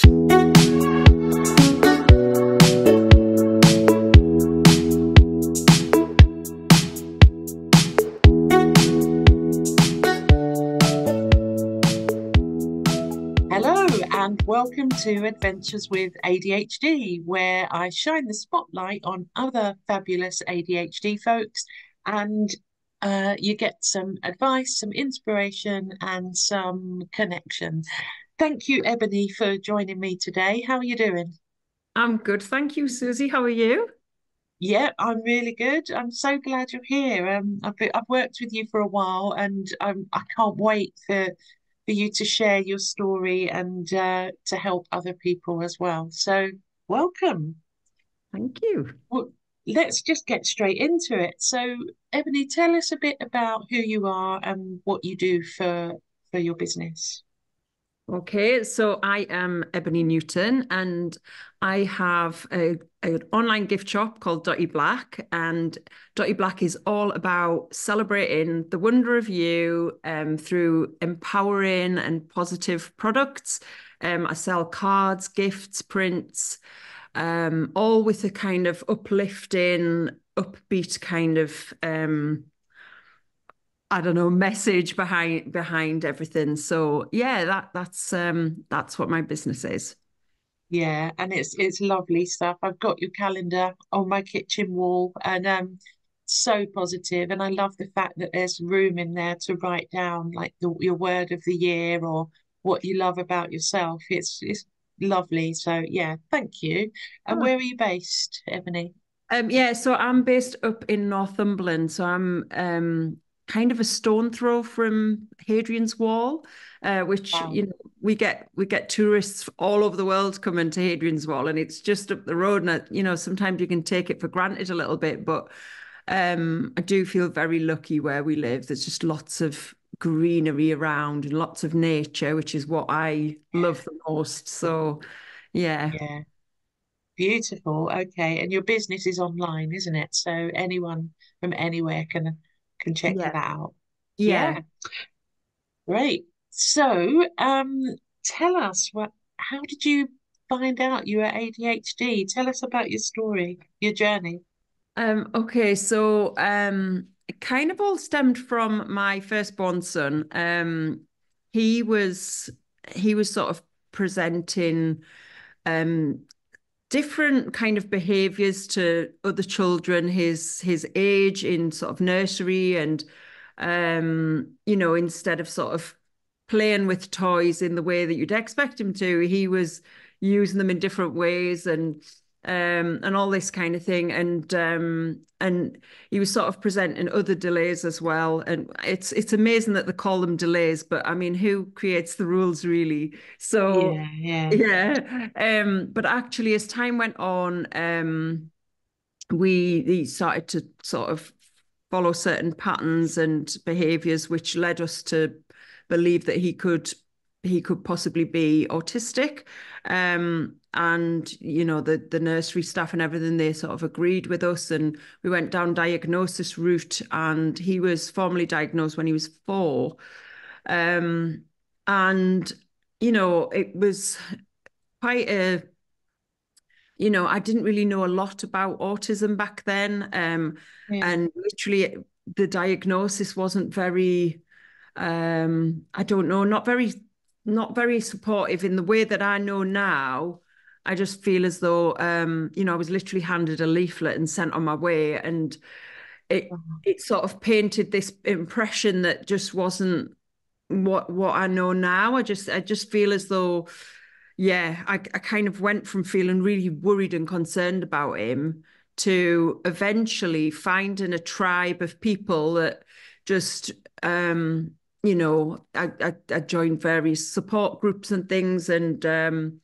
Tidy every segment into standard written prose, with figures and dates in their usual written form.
Hello and welcome to Adventures with ADHD, where I shine the spotlight on other fabulous ADHD folks and you get some advice, some inspiration, and some connection. Thank you, Ebony, for joining me today. How are you doing? I'm good, thank you, Susie. How are you? Yeah, I'm really good. I'm so glad you're here. I've worked with you for a while, and I can't wait for you to share your story and to help other people as well. So, welcome. Thank you. Well, let's just get straight into it. So, Ebony, tell us a bit about who you are and what you do for your business. Okay, so I am Ebony Newton and I have an online gift shop called Dotty Black. And Dotty Black is all about celebrating the wonder of you through empowering and positive products. I sell cards, gifts, prints, all with a kind of uplifting, upbeat kind of I don't know, message behind everything. So yeah, that's what my business is. Yeah, and it's lovely stuff. I've got your calendar on my kitchen wall, and so positive. And I love the fact that there's room in there to write down like your word of the year or what you love about yourself. It's lovely. So yeah, thank you. And Oh. where are you based, Ebony? Yeah, so I'm based up in Northumberland, so I'm kind of a stone throw from Hadrian's Wall, which Wow. we get tourists all over the world coming to Hadrian's Wall, and it's just up the road. And sometimes you can take it for granted a little bit, but I do feel very lucky where we live. There's just lots of greenery around and lots of nature, which is what I love the most. So yeah, Yeah, beautiful. Okay, and your business is online, isn't it? So anyone from anywhere can check yeah, that out. yeah. Yeah. Great. So, tell us how did you find out you were ADHD? Tell us about your story, your journey. Okay, so it kind of all stemmed from my firstborn son. He was he was sort of presenting um different kind of behaviors to other children his age in sort of nursery and instead of sort of playing with toys in the way that you'd expect him to, he was using them in different ways and all this kind of thing. And he was sort of presenting other delays as well. And it's amazing that they call them delays, but I mean, who creates the rules really? So Yeah, yeah. yeah. But actually as time went on, we started to sort of follow certain patterns and behaviors which led us to believe that he could possibly be autistic. And the nursery staff and everything, they sort of agreed with us, and we went down diagnosis route, and he was formally diagnosed when he was 4. And it was quite I didn't really know a lot about autism back then. Yeah. And literally the diagnosis wasn't very, I don't know, not very supportive in the way that I know now. I just feel as though, I was literally handed a leaflet and sent on my way, and it Wow. it sort of painted this impression that just wasn't what I know now. I just feel as though, yeah, I kind of went from feeling really worried and concerned about him to eventually finding a tribe of people that just I joined various support groups and things, and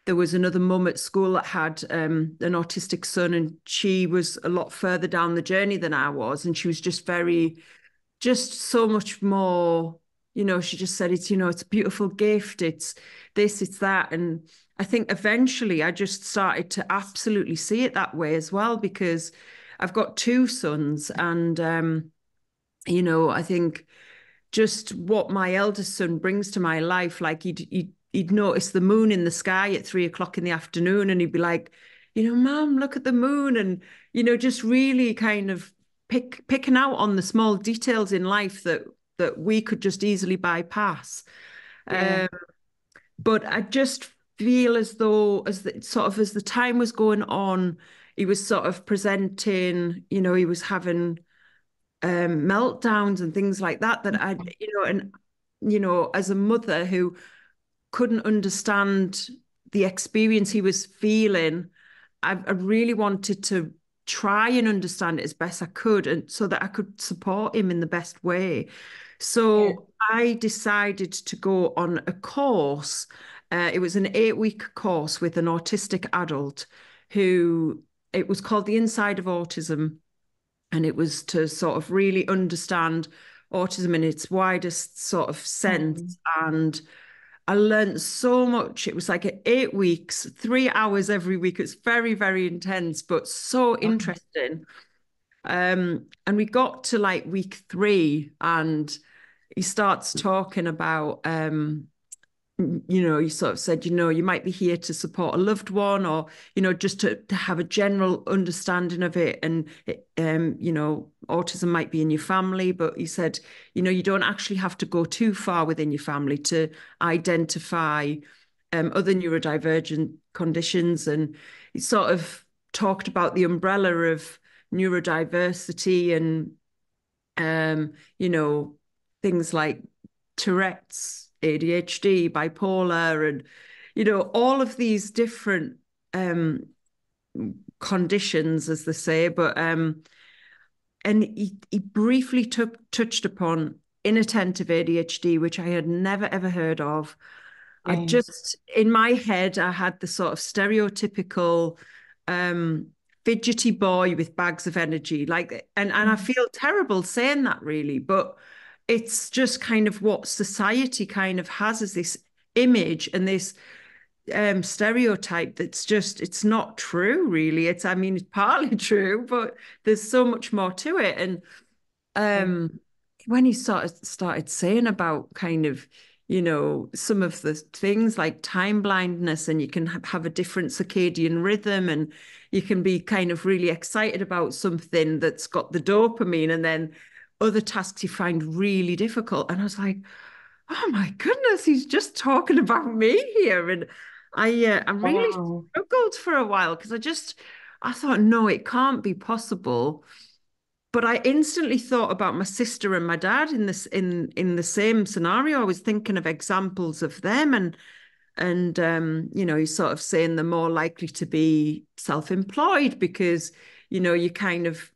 there was another mum at school that had an autistic son, and she was a lot further down the journey than I was, and she was just so much more. She just said it's a beautiful gift, it's this, it's that. And I think eventually I just started to absolutely see it that way as well, because I've got 2 sons, and I think just what my eldest son brings to my life, like he he'd notice the moon in the sky at 3 o'clock in the afternoon, and he'd be like, Mum, look at the moon, and just really kind of picking out on the small details in life that we could just easily bypass. Yeah. But I just feel as though as the time was going on, he was sort of presenting, he was having meltdowns and things like that, that I, and as a mother who couldn't understand the experience he was feeling, I really wanted to try and understand it as best I could, and so that I could support him in the best way. Yeah. So I decided to go on a course. It was an 8-week course with an autistic adult who, it was called The Inside of Autism. And it was to sort of really understand autism in its widest sort of sense. And I learned so much. It was like 8 weeks, 3 hours every week. It's very, very intense, but so interesting. And we got to like week 3, and he starts talking about he sort of said, you might be here to support a loved one, or, just to have a general understanding of it. And, autism might be in your family, but he said, you don't actually have to go too far within your family to identify other neurodivergent conditions. And he sort of talked about the umbrella of neurodiversity and, things like Tourette's, ADHD, bipolar, and all of these different conditions, as they say. But and he briefly touched upon inattentive ADHD, which I had never ever heard of. I just, in my head, I had the sort of stereotypical fidgety boy with bags of energy, like, and I feel terrible saying that, really, but it's just kind of what society kind of has as this image and this stereotype that's just, it's not true, really. It's partly true, but there's so much more to it. And when he started saying about kind of, some of the things like time blindness, and you can have a different circadian rhythm, and you can be kind of really excited about something that's got the dopamine, and then other tasks you find really difficult. And I was like, oh my goodness, he's just talking about me here. And I really struggled for a while, because I thought, no, it can't be possible. But I instantly thought about my sister and my dad in the same scenario. I was thinking of examples of them, and he's sort of saying they're more likely to be self-employed because, you kind of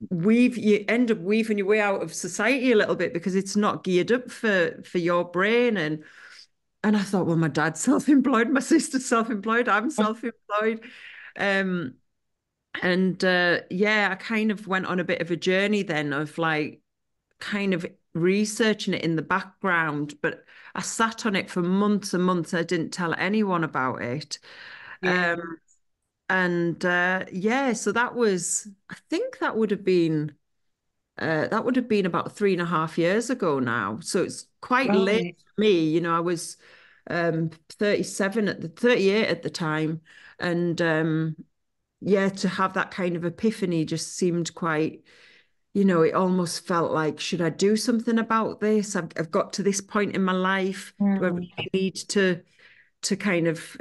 you end up weaving your way out of society a little bit because it's not geared up for your brain. And I thought, well, my dad's self-employed, my sister's self-employed, I'm self-employed. I kind of went on a bit of a journey then of like kind of researching it in the background, but I sat on it for months and months. I didn't tell anyone about it. Yeah. So that was, I think that would have been about 3.5 years ago now. So it's quite late for me. I was 38 at the time. And to have that kind of epiphany just seemed quite, it almost felt like, should I do something about this? I've got to this point in my life. Do I really need to kind of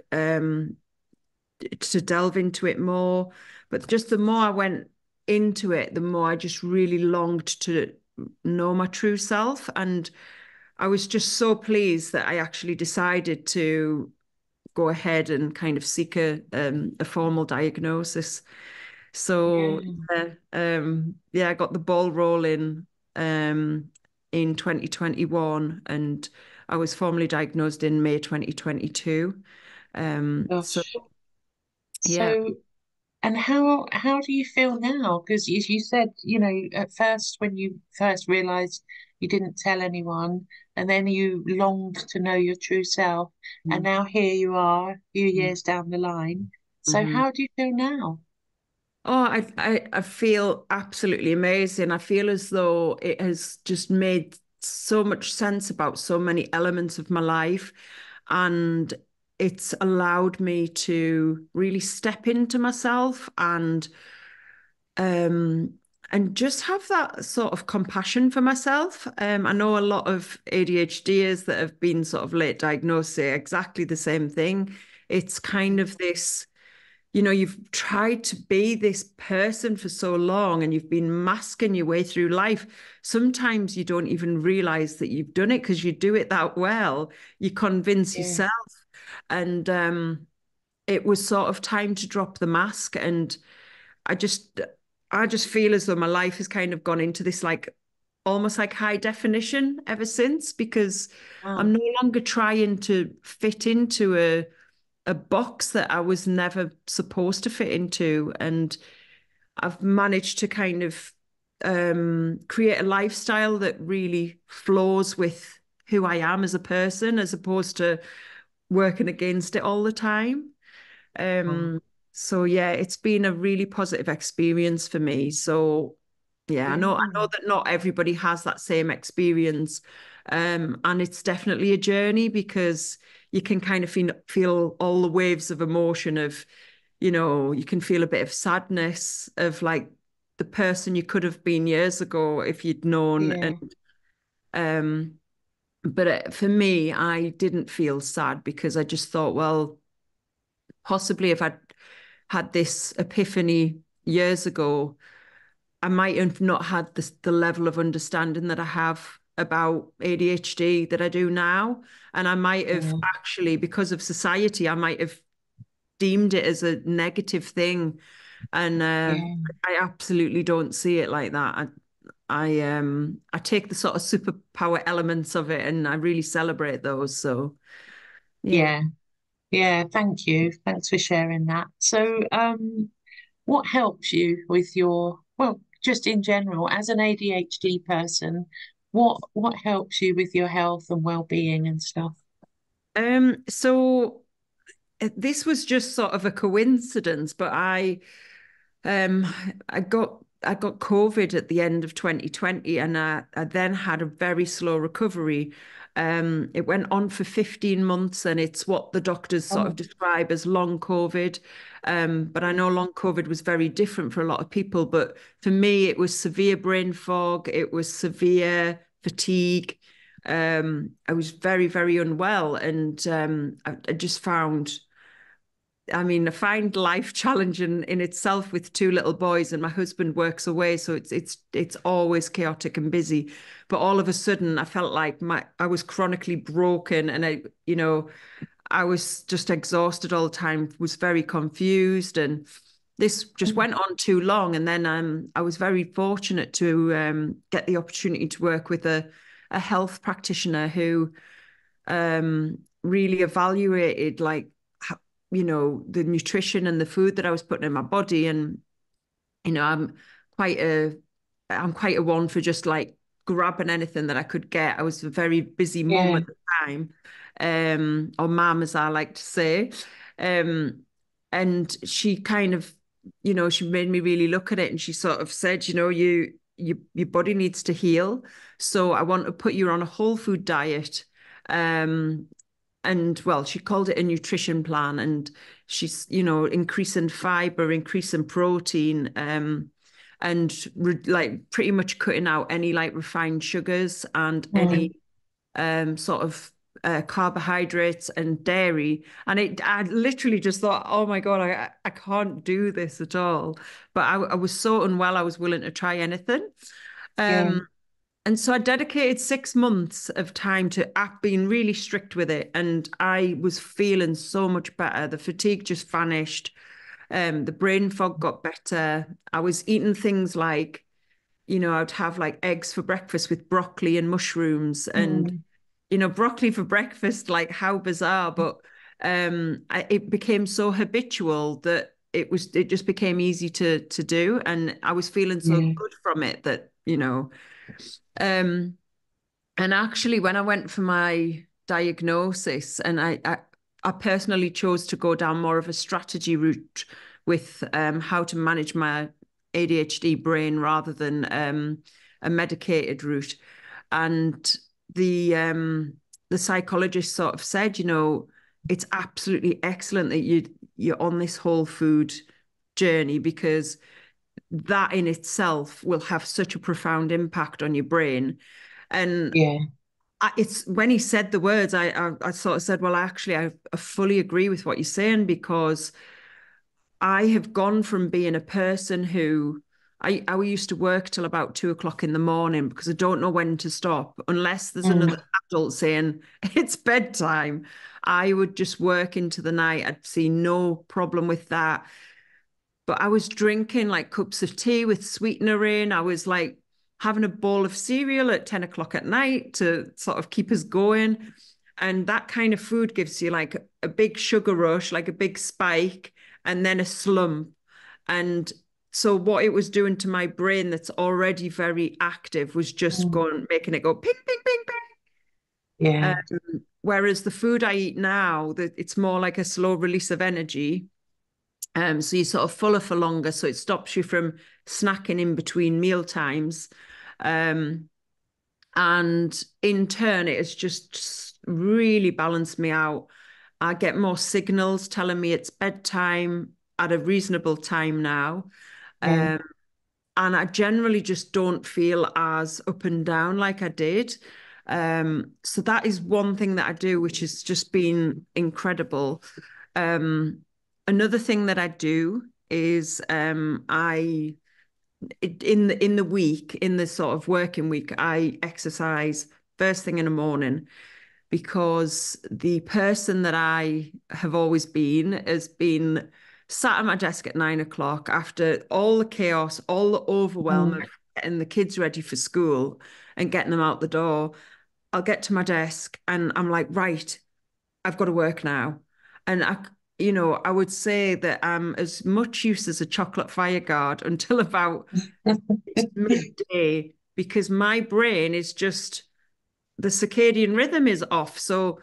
to delve into it more? But just the more I went into it, the more I just really longed to know my true self. And I was just so pleased that I actually decided to go ahead and kind of seek a formal diagnosis. So I got the ball rolling in 2021, and I was formally diagnosed in May 2022. So, and how do you feel now? Because as you said, at first when you first realized you didn't tell anyone, and then you longed to know your true self, and now here you are, a few years down the line. So how do you feel now? Oh, I feel absolutely amazing. I feel as though it has just made so much sense about so many elements of my life. and it's allowed me to really step into myself um, and just have that sort of compassion for myself. I know a lot of ADHDers that have been sort of late diagnosed say exactly the same thing. It's kind of this, you've tried to be this person for so long and you've been masking your way through life. Sometimes you don't even realize that you've done it because you do it that well. You convince Yeah. yourself. And it was sort of time to drop the mask. And I just I just feel as though my life has kind of gone into this like almost like high definition ever since, because Wow. I'm no longer trying to fit into a box that I was never supposed to fit into. And I've managed to kind of create a lifestyle that really flows with who I am as a person, as opposed to working against it all the time. Wow. Um, so yeah, it's been a really positive experience for me. So yeah, I know Yeah. that not everybody has that same experience. And it's definitely a journey because you can kind of feel all the waves of emotion of, you can feel a bit of sadness of like the person you could have been years ago if you'd known. Yeah. Um, but for me, I didn't feel sad because I just thought, well, possibly if I'd had this epiphany years ago, I might have not had the level of understanding that I have about ADHD that I do now. And I might have Yeah. actually, because of society, I might have deemed it as a negative thing. And Yeah. I absolutely don't see it like that. I take the sort of superpower elements of it and I really celebrate those. So yeah. Yeah. Yeah. Thank you. Thanks for sharing that. So, what helps you with well, just in general, as an ADHD person, what helps you with your health and well-being and stuff? So this was just sort of a coincidence, but um I got COVID at the end of 2020 and I then had a very slow recovery. It went on for 15 months and it's what the doctors sort of Oh, describe as long COVID. But I know long COVID was very different for a lot of people. But for me, it was severe brain fog, it was severe fatigue. I was very, very unwell and I just found I find life challenging in itself with two little boys, and my husband works away, so it's always chaotic and busy. But all of a sudden, I felt like I was chronically broken, and I was just exhausted all the time, was very confused, and this just mm, went on too long. And then I was very fortunate to get the opportunity to work with a health practitioner who really evaluated like the nutrition and the food that I was putting in my body. And you know i'm quite a I'm quite a one for just like grabbing anything that I could get. I was a very busy mum yeah, at the time, or mam as I like to say. um and she kind of, she made me really look at it, and she sort of said, your body needs to heal, so I want to put you on a whole food diet. um and well, she called it a nutrition plan, and she's, increasing fiber, increasing protein, and like pretty much cutting out any like refined sugars and any mm, sort of carbohydrates and dairy. And I literally just thought, oh my God, I can't do this at all. But I was so unwell, I was willing to try anything. yeah, And so I dedicated 6 months of time to being really strict with it. And I was feeling so much better. The fatigue just vanished. The brain fog got better. I was eating things like, I'd have like eggs for breakfast with broccoli and mushrooms. And, mm, broccoli for breakfast, like how bizarre. But it became so habitual that it just became easy to do. And I was feeling so yeah, good from it that, um, and actually, when I went for my diagnosis, and I personally chose to go down more of a strategy route with how to manage my ADHD brain rather than a medicated route. And the the psychologist sort of said, it's absolutely excellent that you're on this whole food journey, because that in itself will have such a profound impact on your brain. And Yeah. it's when he said the words, I sort of said, well, actually, I fully agree with what you're saying, because I have gone from being a person who I used to work till about 2 o'clock in the morning because I don't know when to stop unless there's Mm. another adult saying it's bedtime. I would just work into the night. I'd see no problem with that. But I was drinking like cups of tea with sweetener in. I was like having a bowl of cereal at 10 o'clock at night to sort of keep us going. And that kind of food gives you like a big sugar rush, like a big spike, and then a slump. And so what it was doing to my brain that's already very active was just Mm. going, making it go ping, ping, ping, ping. Yeah. Whereas the food I eat now, that it's more like a slow release of energy. So you're sort of fuller for longer, so it stops you from snacking in between meal times. Um, and in turn, it has just really balanced me out. I get more signals telling me it's bedtime at a reasonable time now. Yeah. Um, and I generally just don't feel as up and down like I did. So that is one thing that I do, which has just been incredible. Um, Another thing that I do is in the week, in the sort of working week, I exercise first thing in the morning, because the person that I have always been has been sat at my desk at 9 o'clock after all the chaos, all the overwhelm Mm. of getting the kids ready for school and getting them out the door. I'll get to my desk and I'm like, right, I've got to work now. And I would say that I'm as much use as a chocolate fire guard until about midday, because my brain is just, the circadian rhythm is off. So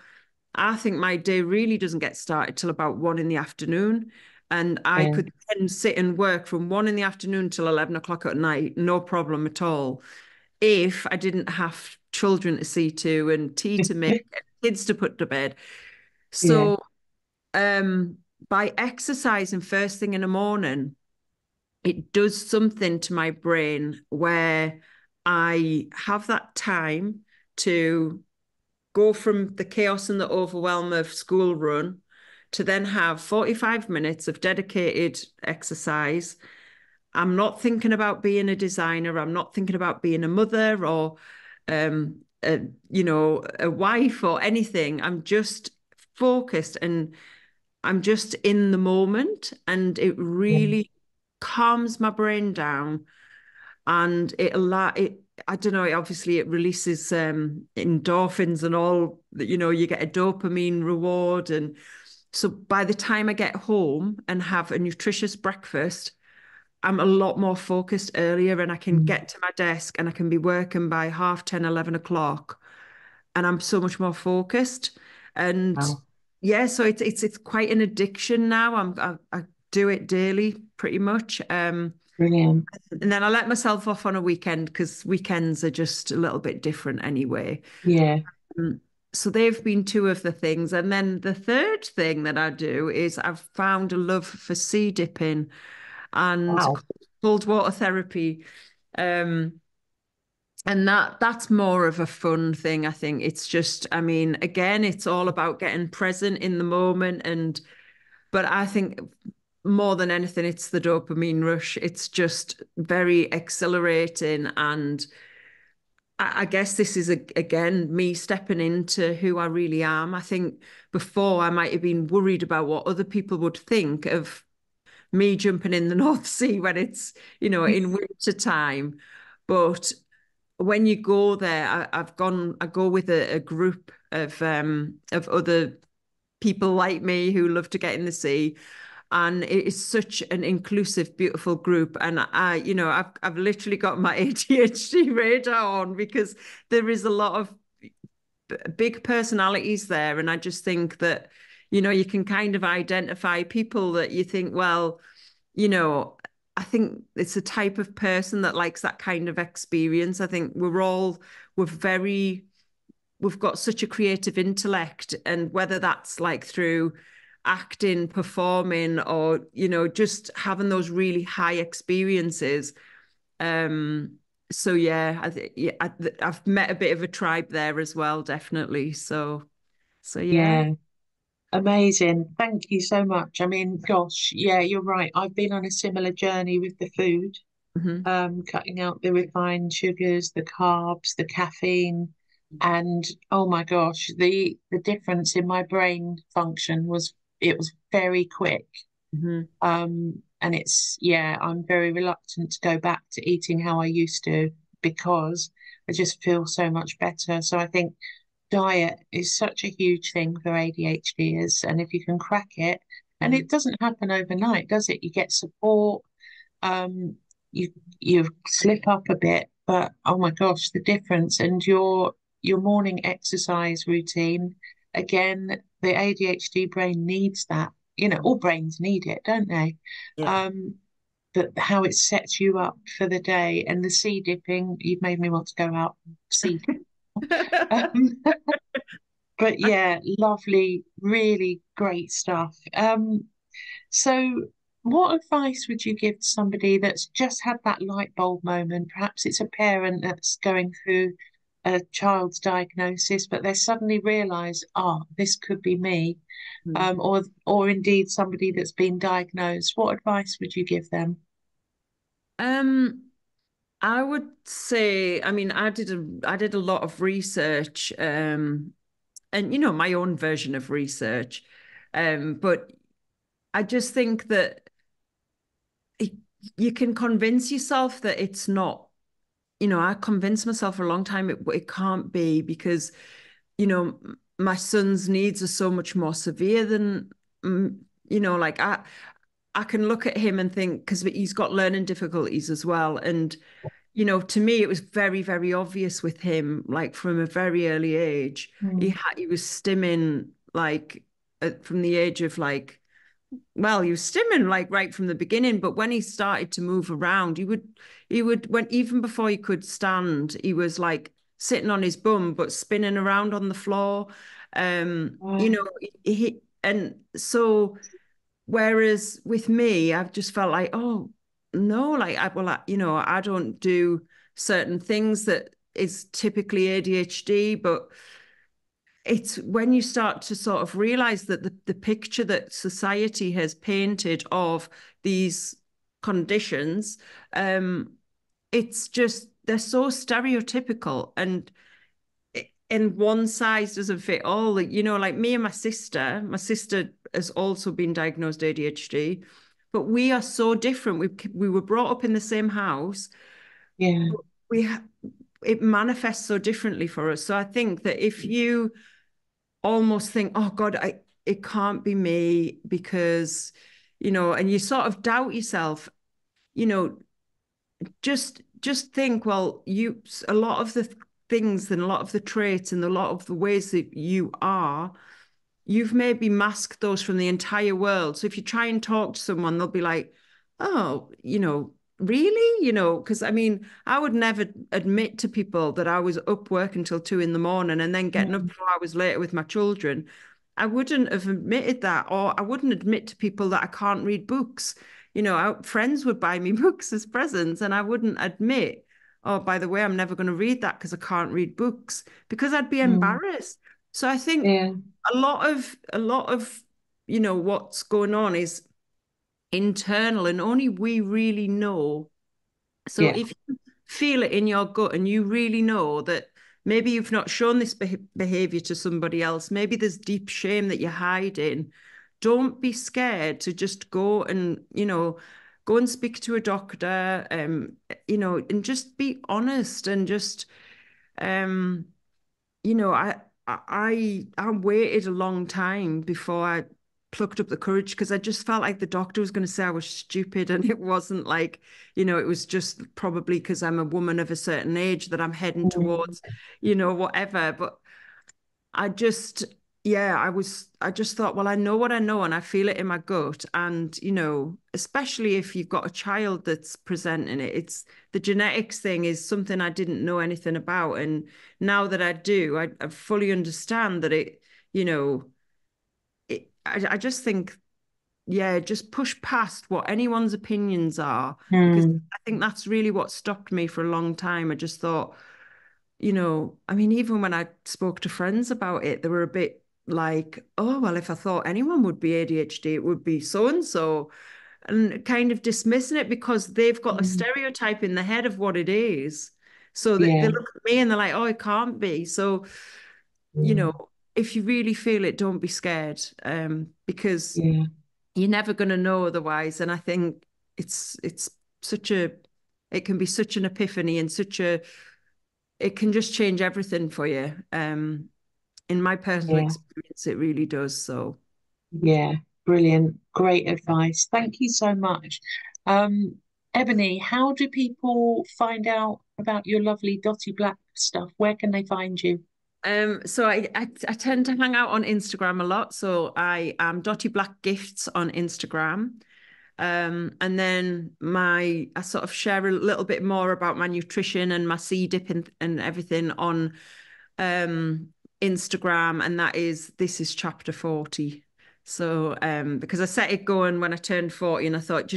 I think my day really doesn't get started till about 1 in the afternoon. And I Yeah. could then sit and work from 1 in the afternoon till 11 o'clock at night, no problem at all. If I didn't have children to see to and tea to make and kids to put to bed. Yeah. So by exercising first thing in the morning, it does something to my brain where I have that time to go from the chaos and the overwhelm of school run to then have 45 minutes of dedicated exercise. I'm not thinking about being a designer. I'm not thinking about being a mother or, a wife or anything. I'm just focused and I'm just in the moment, and it Yeah. really calms my brain down, and it I don't know, obviously it releases endorphins and all that, you get a dopamine reward. And so by the time I get home and have a nutritious breakfast, I'm a lot more focused earlier, and I can Mm. get to my desk and I can be working by 10:30, 11 o'clock, and I'm so much more focused. And Wow. yeah, so it's quite an addiction now. I do it daily pretty much. Brilliant. And then I let myself off on a weekend because weekends are just a little bit different anyway. Yeah. Mm. So they've been two of the things. And then the third thing that I do is I've found a love for sea dipping and Wow. cold water therapy. Um, and that's more of a fun thing, I think. It's just, I mean, again, it's all about getting present in the moment. But I think more than anything, it's the dopamine rush. It's just very exhilarating. And I guess this is, again, me stepping into who I really am. I think before I might have been worried about what other people would think of me jumping in the North Sea when it's, in winter time. But when you go there, I go with a group of other people like me who love to get in the sea. And it is such an inclusive, beautiful group. And I've literally got my ADHD radar on, because there is a lot of big personalities there. And I just think that, you can kind of identify people that you think, well, you know, I think it's a type of person that likes that kind of experience. I think we're very we've got such a creative intellect, and whether that's like through acting, performing, or, you know, just having those really high experiences. So yeah, I've met a bit of a tribe there as well, definitely. So yeah. Yeah. Amazing. Thank you so much. I mean, gosh, yeah, you're right. I've been on a similar journey with the food, Hmm. cutting out the refined sugars, the carbs, the caffeine, and oh my gosh, the difference in my brain function was it was very quick. Hmm. And it's yeah, I'm very reluctant to go back to eating how I used to because I just feel so much better. So I think diet is such a huge thing for ADHDers, and if you can crack it, and Hmm. it doesn't happen overnight, does it? You get support, um, you you slip up a bit, but oh my gosh, the difference and your morning exercise routine, again, the ADHD brain needs that. You know, all brains need it, don't they? Yeah. Um, but how it sets you up for the day and the sea dipping, you've made me want to go out and sea dip. Um, but yeah, lovely, really great stuff. So what advice would you give to somebody that's just had that light bulb moment? Perhaps it's a parent that's going through a child's diagnosis, but they suddenly realise, oh, this could be me, or indeed somebody that's been diagnosed. What advice would you give them? Um, I would say, I mean, I did a lot of research, and you know, my own version of research. But I just think that it, you can convince yourself that it's not, you know, I convinced myself for a long time it can't be, because, you know, my son's needs are so much more severe than, you know, like I can look at him and think, because he's got learning difficulties as well. And, you know, to me, it was very, very obvious with him, like from a very early age. Mm. He was stimming like from the age of like, well, he was stimming like right from the beginning, but when he started to move around, he would when even before he could stand, he was like sitting on his bum but spinning around on the floor. You know, Wow. and so whereas with me, I've just felt like, oh no, like you know, I don't do certain things that is typically ADHD, but it's when you start to sort of realize that the picture that society has painted of these conditions, um, it's just they're so stereotypical, and one size doesn't fit all. Like, you know, like me and my sister has also been diagnosed ADHD, but we are so different. We were brought up in the same house. Yeah. We it manifests so differently for us. So I think that if you almost think, oh God, it can't be me because, you know, and you sort of doubt yourself, you know, just think, well, a lot of the things and a lot of the traits and a lot of the ways that you are, you've maybe masked those from the entire world. So if you try and talk to someone, they'll be like, oh, you know, really? You know, because I mean, I would never admit to people that I was up working until 2 in the morning and then getting up Mm. 4 hours later with my children. I wouldn't have admitted that, or I wouldn't admit to people that I can't read books. You know, friends would buy me books as presents, and I wouldn't admit, oh, by the way, I'm never going to read that because I can't read books, because I'd be Mm. embarrassed. So I think Yeah. a lot of you know what's going on is internal, and only we really know. So Yeah. if you feel it in your gut and you really know that maybe you've not shown this behavior to somebody else, maybe there's deep shame that you're hiding, don't be scared to just go and, you know, go and speak to a doctor, you know, and just be honest and just, um, you know, I waited a long time before I plucked up the courage, because I just felt like the doctor was going to say I was stupid, and it wasn't like, you know, it was just probably because I'm a woman of a certain age that I'm heading Mm. towards, you know, whatever. But I just, yeah, I just thought, well, I know what I know and I feel it in my gut. And, especially if you've got a child that's presenting it, it's the genetics thing is something I didn't know anything about. And now that I do, I fully understand that I just think, yeah, just push past what anyone's opinions are, because Mm, I think that's really what stopped me for a long time. I just thought, I mean, even when I spoke to friends about it, they were a bit like, oh, well, if I thought anyone would be ADHD, it would be so and so, and kind of dismissing it because they've got a mm, stereotype in the head of what it is. So they yeah, look at me and they're like, oh, it can't be. So, you mm, know, if you really feel it, don't be scared, because yeah, you're never going to know otherwise. And I think it's such a, it can be such an epiphany and it can just change everything for you. In my personal yeah, experience, it really does. So, yeah. Brilliant. Great advice. Thank you so much. Um, Ebony, how do people find out about your lovely Dotty Black stuff? Where can they find you? so I tend to hang out on Instagram a lot. So I am Dotty Black Gifts on Instagram. And then I sort of share a little bit more about my nutrition and my sea dip and everything on um, Instagram, and this is chapter 40. So because I set it going when I turned 40, and I thought,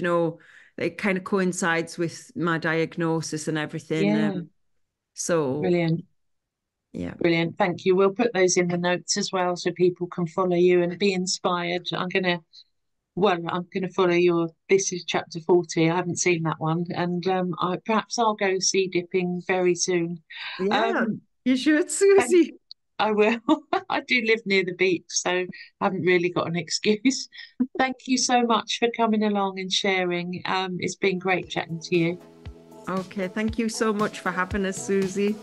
it kind of coincides with my diagnosis and everything. Yeah, So brilliant. yeah. Brilliant. Thank you. We'll put those in the notes as well so people can follow you and be inspired. I'm gonna follow your this is chapter 40. I haven't seen that one. And perhaps I'll go sea dipping very soon. Yeah, Um you should, thank Susie. I will. I do live near the beach, so I haven't really got an excuse. Thank you so much for coming along and sharing. It's been great chatting to you. Okay, thank you so much for having us, Susie.